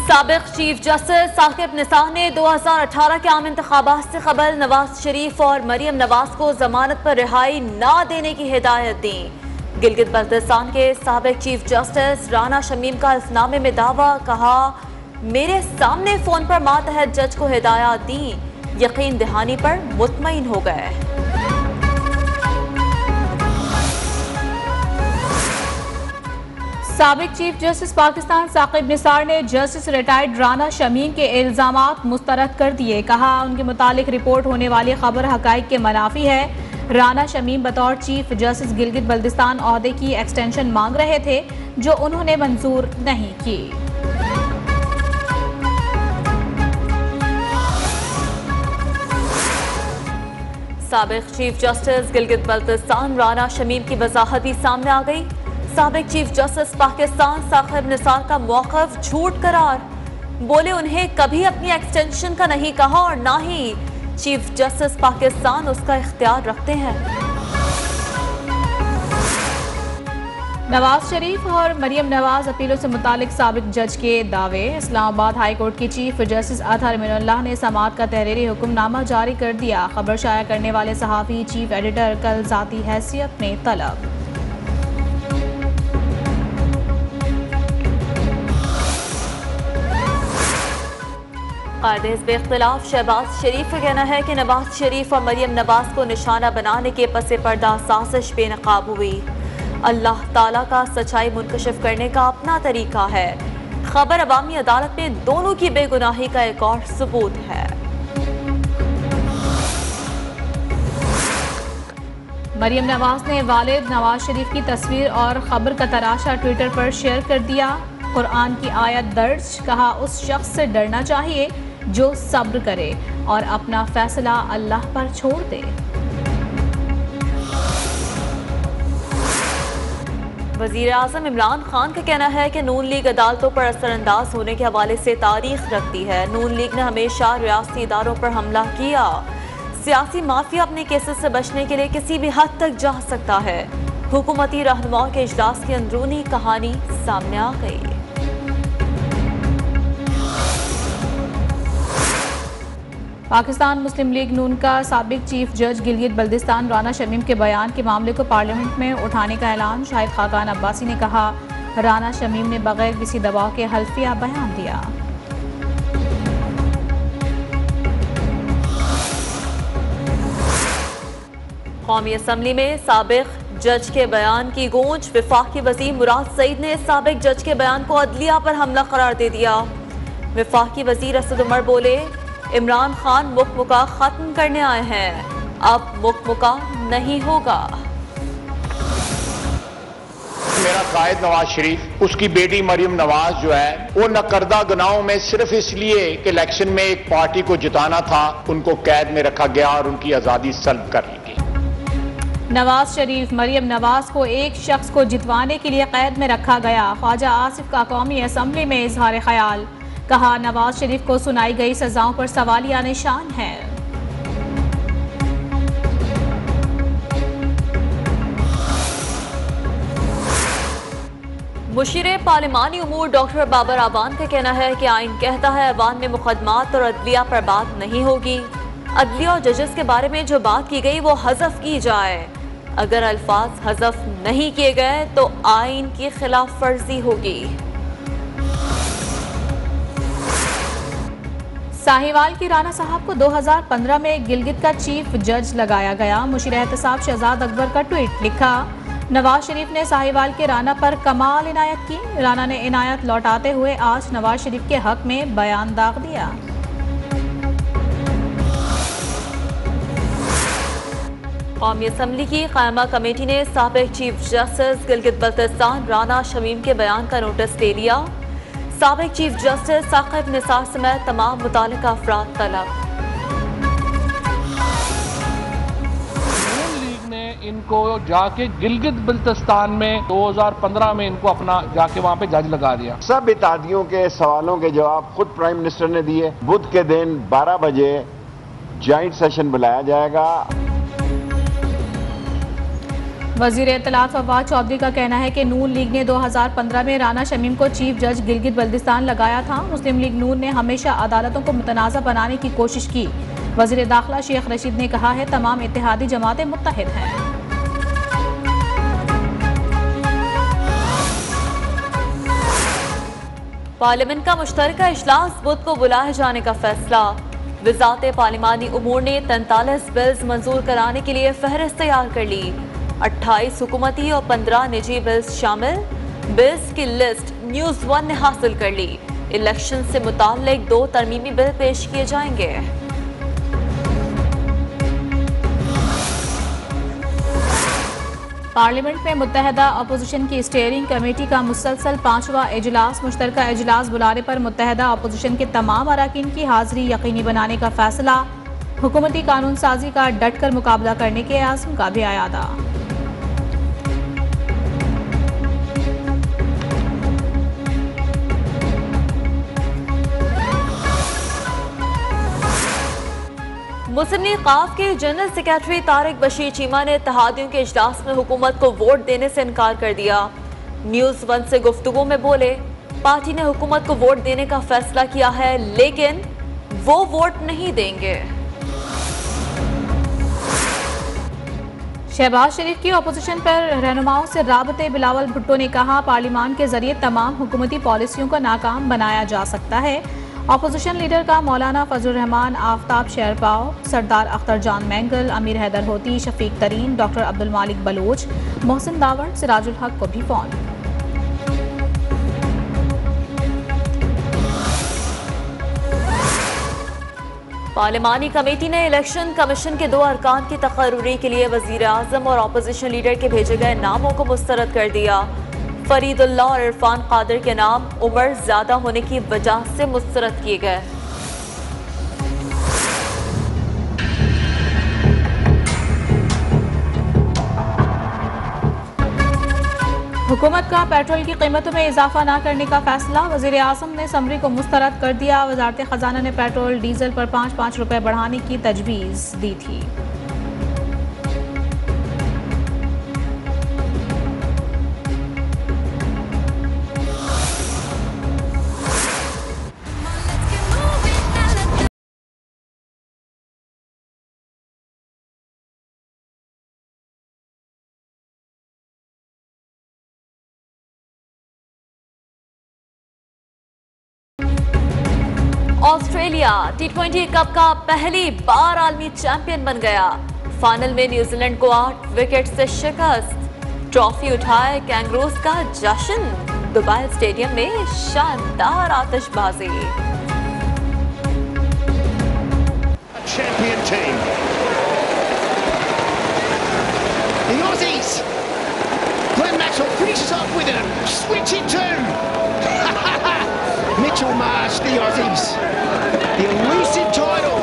साबिक chief justice Saqib Nisar ने 2018 के आम इंतखाबात से कबल नवाज शरीफ और मरियम नवाज को जमानत पर रिहाई न देने की हिदायत दी। गिलगित बल्तिस्तान के साबिक चीफ जस्टिस राना शमीम का इल्फनामे में दावा, कहा मेरे सामने फोन पर मातहत जज को हिदायत दी, यकीन दहानी पर मुतमईन हो गए। साबिक चीफ जस्टिस पाकिस्तान साकिब निसार ने जस्टिस रिटायर्ड राना शमीम के इल्जामात मुस्तरद कर दिए। कहा उनके मुतालिक रिपोर्ट होने वाली खबर हकाइक के मनाफी है। राना शमीम बतौर चीफ जस्टिस गिलगित बल्तिस्तान ओहदे की एक्सटेंशन मांग रहे थे, जो उन्होंने मंजूर नहीं की। साबिक चीफ जस्टिस गिलगित बल्तिस्तान राना शमीम की वजाहत भी सामने आ गई। साबिक चीफ जस्टिस पाकिस्तान साकिब निसार का मौक़िफ़ झूठ करार, बोले उन्हें कभी अपनी एक्सटेंशन का नहीं कहा और ना ही चीफ जस्टिस पाकिस्तान उसका इख्तियार रखते हैं। नवाज शरीफ और मरियम नवाज अपीलों से मुतालिक साबिक जज के दावे। इस्लामाबाद हाई कोर्ट की चीफ जस्टिस अतहर मिनल्लाह ने समाअत का तहरीरी हुक्मनामा जारी कर दिया। खबर शाया करने वाले सहाफ़ी चीफ एडिटर कल ज़ाती हैसियत में तलब। कायदे हिज़्ब इख्तिलाफ शहबाज शरीफ का कहना है कि नवाज शरीफ और मरियम नवाज को निशाना बनाने के पसे पर्दा साजिश बेनकाब हुई। अल्लाह ताला का सच्चाई मुनकशिफ करने का अपना तरीका है। खबर अवामी अदालत में दोनों की बेगुनाही का एक और सबूत है। मरियम नवाज ने वालिद नवाज शरीफ की तस्वीर और खबर का तराशा ट्विटर पर शेयर कर दिया। कुरान की आयत दर्ज, कहा उस शख्स से डरना चाहिए जो सब्र करे और अपना फैसला अल्लाह पर छोड़ दे। वज़ीर आज़म इमरान खान का कहना है कि नून लीग अदालतों पर असरअंदाज होने के हवाले से तारीख रखती है। नून लीग ने हमेशा रियासती इदारों पर हमला किया। सियासी माफिया अपने केसेस से बचने के लिए किसी भी हद तक जा सकता है। हुकूमती रहनुमाओं के इजलास की अंदरूनी कहानी सामने आ गई। पाकिस्तान मुस्लिम लीग नून का साबिक चीफ जज गिलगित बल्तिस्तान राना शमीम के बयान के मामले को पार्लियामेंट में उठाने का ऐलान। शाहिद खाकान अब्बासी ने कहा, राना शमीम ने बगैर किसी दबाव के हल्फिया बयान दिया। कौमी असम्बली में साबिक जज के बयान की गूंज। वफाकी वज़ीर मुराद सईद ने साबिक जज के बयान को अदलिया पर हमला करार दे दिया। वफाकी वज़ीर असद उमर बोले, इमरान खान मुकमुका खत्म करने आए हैं, अब मुकमुका नहीं होगा। मेरा कायद नवाज शरीफ, उसकी बेटी मरियम नवाज जो है वो नकरदा गुनाहों में सिर्फ इसलिए कि इलेक्शन में एक पार्टी को जिताना था, उनको कैद में रखा गया और उनकी आजादी सल्ब कर ली गई। नवाज शरीफ मरियम नवाज को एक शख्स को जितवाने के लिए कैद में रखा गया। ख्वाजा आसिफ का कौमी असम्बली में इजहार ख्याल, कहा नवाज शरीफ को सुनाई गई सजाओं पर सवालिया निशान है। मुशीर पार्लिमानी उमूर डॉक्टर बाबर आवान का कहना है कि आइन कहता है अवान में मुकदमात और अदलिया पर बात नहीं होगी। अदलिया और जजेस के बारे में जो बात की गई वो हज़फ की जाए। अगर अल्फाज हज़फ नहीं किए गए तो आइन की खिलाफ वर्जी होगी। साहिवाल की राना साहब को 2015 में गिलगित का चीफ जज लगाया गया। मुशीर एहतसाब शहजाद अकबर का ट्वीट, लिखा, नवाज शरीफ ने साहिवाल के राना पर कमाल इनायत की। राना ने इनायत लौटाते हुए आज नवाज शरीफ के हक में बयान दाग दिया। कौमी असम्बली की कायमा कमेटी ने साबिक चीफ जस्टिस गिलगित बल्तिस्तान राना शमीम के बयान का नोटिस ले लिया। साबिक चीफ जस्टिस साकिब निसार समेत तमाम मुतालिका अफराद तलब। नून लीग ने इनको जाके गिलगित बल्तिस्तान में 2015 में इनको अपना जाके वहां पे जज लगा दिया। सब इत्तेहादियों के सवालों के जवाब खुद प्राइम मिनिस्टर ने दिए। बुध के दिन 12 बजे जॉइंट सेशन बुलाया जाएगा। वजीर इत्तलात फवाद चौधरी का कहना है कि नून लीग ने 2015 में राना शमीम को चीफ जज गिलगित बल्तिस्तान लगाया था। मुस्लिम लीग नून ने हमेशा अदालतों को मुतनाज़ा बनाने की कोशिश की। वजीर दाखिला शेख रशीद ने कहा है तमाम इत्तेहादी जमातें मुत्तहिद हैं। पार्लियामेंट का मुश्तरका इजलास बुध को बुलाए जाने का फैसला। वज़ारत पार्लिमानी उमूर ने 43 बिल्स मंजूर कराने के लिए फहरिस्त तैयार कर ली। 28 हुकूमती और 15 निजी बिल्स शामिल। बिल्स की लिस्ट न्यूज़ 1 ने हासिल कर ली। इलेक्शन से मुताल्लिक 2 तरमीमी बिल पेश किए जाएंगे। पार्लियामेंट में मुत्तहदा अपोजिशन की स्टीयरिंग कमेटी का मुसलसल 5वां इजलास। मुश्तरका इजलास बुलाने पर मुत्तहदा अपोजिशन के तमाम अरकान की हाजिरी यकीनी बनाने का फैसला। हुकूमती कानून साजी का डट कर मुकाबला करने के आज़म का भी आयादा। मुस्लिम लीग काफ के जनरल सेक्रेटरी तारिक बशीर चीमा ने इत्तेहादियों के इजलास में हुकूमत को वोट देने से इनकार कर दिया। न्यूज़ 1 से गुफ्तगू में बोले, पार्टी ने हुकूमत को वोट देने का फैसला किया है लेकिन वो वोट नहीं देंगे। शहबाज शरीफ की अपोजिशन पर रहनुमाओं से राबते। बिलावल भुट्टो ने कहा पार्लियामान के जरिए तमाम हुकूमती पॉलिसियों को नाकाम बनाया जा सकता है। अपोजिशन लीडर का मौलाना फजल रहमान, आफ्ताब शेरपाव, सरदार अख्तर जान मैंगल, अमीर हैदर होती, शफीक तरीन, डॉक्टर अब्दुल मालिक बलोच, मोहसिन दावड़, सिराजुल हक को भी फोन। पार्लिमानी कमेटी ने इलेक्शन कमीशन के 2 अरकान की तकर्रुरी के लिए वजीर आजम और अपोजिशन लीडर के भेजे गए नामों को मुस्तरद कर दिया। फरीदुल्लाह और इरफान कादिर के नाम उम्र ज्यादा होने की वजह से मुस्तरद किए गए। हुकूमत का पेट्रोल की कीमतों में इजाफा न करने का फैसला। वजीर आज़म ने समरी को मुस्तरद कर दिया। वजारत खजाना ने पेट्रोल डीजल पर 5-5 रुपए बढ़ाने की तजवीज़ दी थी। ऑस्ट्रेलिया T20 कप का पहली बार आलमी चैंपियन बन गया। फाइनल में न्यूजीलैंड को 8 विकेट से शिकस्त। ट्रॉफी उठाए कैंगरूज का जश्न। दुबई स्टेडियम में शानदार आतिशबाजी। Champion team. The Aussies. Glenn Maxwell finishes off with a switching two. Mitchell Marsh, the Aussies. The elusive title.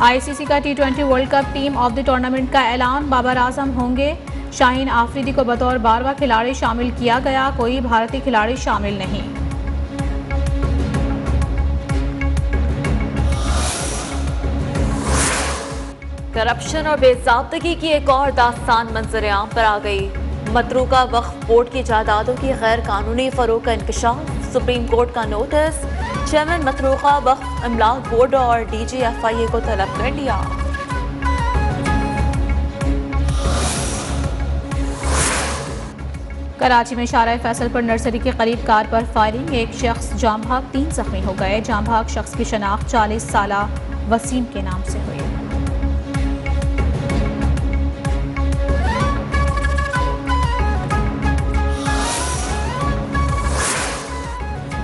ICC का T20 world cup team of the tournament का ऐलान। बाबर आजम होंगे। शाहीन आफरीदी को बतौर 12वां खिलाड़ी शामिल किया गया। कोई भारतीय खिलाड़ी शामिल नहीं। करप्शन और बेज़ाब्तगी की एक और दास्तान मंजर-ए-आम पर आ गई। मतरूका वक्फ बोर्ड की जायदादों की गैर कानूनी फरोख का इंकशाफ। सुप्रीम कोर्ट का नोटिस। चेयरमैन मतरूका वक्फ इमलाक बोर्ड और DGFIA को तलब कर लिया। कराची में शारा फैसल पर नर्सरी के करीब कार पर फायरिंग। एक शख्स जाम भाग, 3 जख्मी हो गए। जाम भाग शख्स की शनाख्त 40 साला वसीम के नाम से हुई।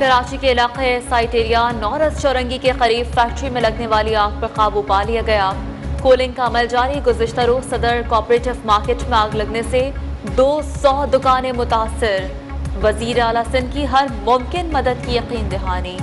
कराची के इलाके साइट एरिया नौरस चौरंगी के करीब फैक्ट्री में लगने वाली आग पर काबू पा लिया गया। कूलिंग का अमल जारी। गुज़िश्ता रोज सदर कोऑपरेटिव मार्केट में आग लगने से 200 दुकानें मुतासर। वजीर आला सिंध की हर मुमकिन मदद की यकीन दहानी।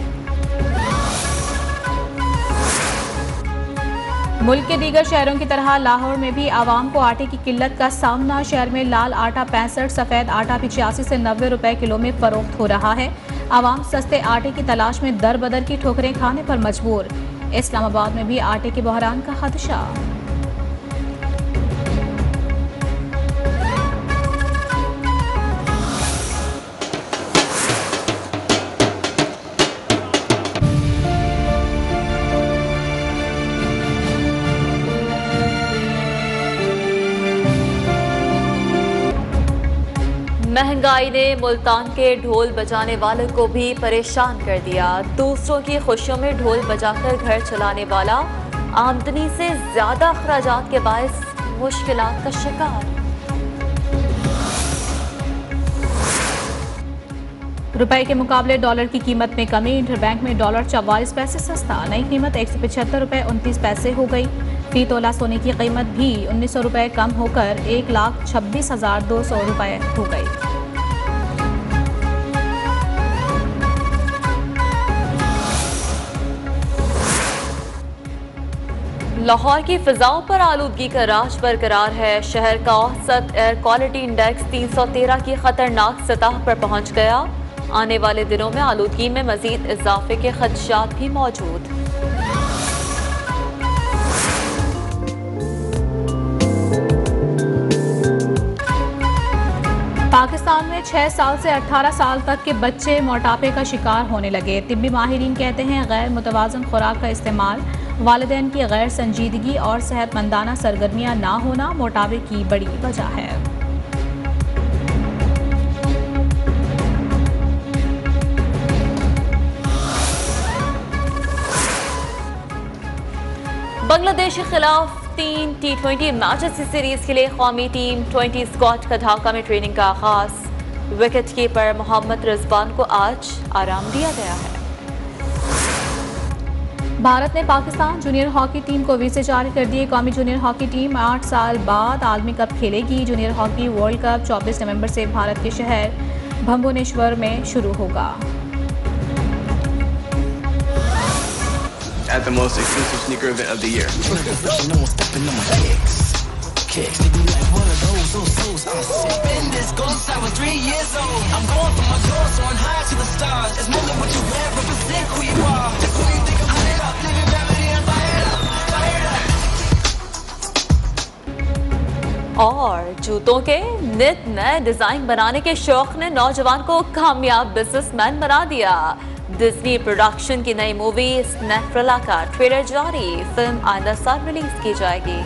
मुल्क के दीगर शहरों की तरह लाहौर में भी आवाम को आटे की किल्लत का सामना। शहर में लाल आटा 65, सफ़ेद आटा 85 से 90 रुपए किलो में फरोख्त हो रहा है। आवाम सस्ते आटे की तलाश में दर बदर की ठोकरें खाने पर मजबूर। इस्लामाबाद में भी आटे के बहरान का खदशा। महंगाई ने मुल्तान के ढोल बजाने वाले को भी परेशान कर दिया। दूसरों की खुशियों में ढोल बजाकर घर चलाने वाला आमदनी से ज्यादा अखराजात के बायस मुश्किलात का शिकार। रुपए के मुकाबले डॉलर की कीमत में कमी। इंटरबैंक में डॉलर 44 पैसे सस्ता, नई कीमत 175 रुपए 29 पैसे हो गई। फी तोला सोने की कीमत भी 1900 रुपए कम होकर 1,26,200 रुपए हो गई। लाहौर की फिजाओं पर आलूदगी का राज बरकरार है। शहर का औसत एयर क्वालिटी इंडेक्स 313 की खतरनाक सतह पर पहुंच गया। आने वाले दिनों में आलूदगी में मजीद इजाफे के खदशात भी मौजूद। पाकिस्तान में 6 साल से 18 साल तक के बच्चे मोटापे का शिकार होने लगे। तिब्बी माहिरीन कहते हैं गैर मुतवाज़न खुराक का इस्तेमाल, वालिदैन की गैर संजीदगी और सेहतमंदाना सरगर्मियाँ ना होना मोटापे की बड़ी वजह है। बांग्लादेश के खिलाफ 3 T20 मैचेस की सीरीज के लिए कौमी टीम 20 स्क्वाड का ढाका में ट्रेनिंग का आगाज। विकेट कीपर मोहम्मद रिजवान को आज आराम दिया गया है। भारत ने पाकिस्तान जूनियर हॉकी टीम को वीजे जारी कर दिए। कौमी जूनियर हॉकी टीम 8 साल बाद आलमी कप खेलेगी। जूनियर हॉकी वर्ल्ड कप 24 नवंबर से भारत के शहर भुवनेश्वर में शुरू होगा। At the most exclusive sneaker event of the year. और जूतों के नित नए डिजाइन बनाने के शौक ने नौजवान को कामयाब बिजनेसमैन बना दिया। डिज्नी प्रोडक्शन की नई मूवी स्नैपरेला का ट्रेलर जारी। फिल्म आइंदा साल रिलीज की जाएगी।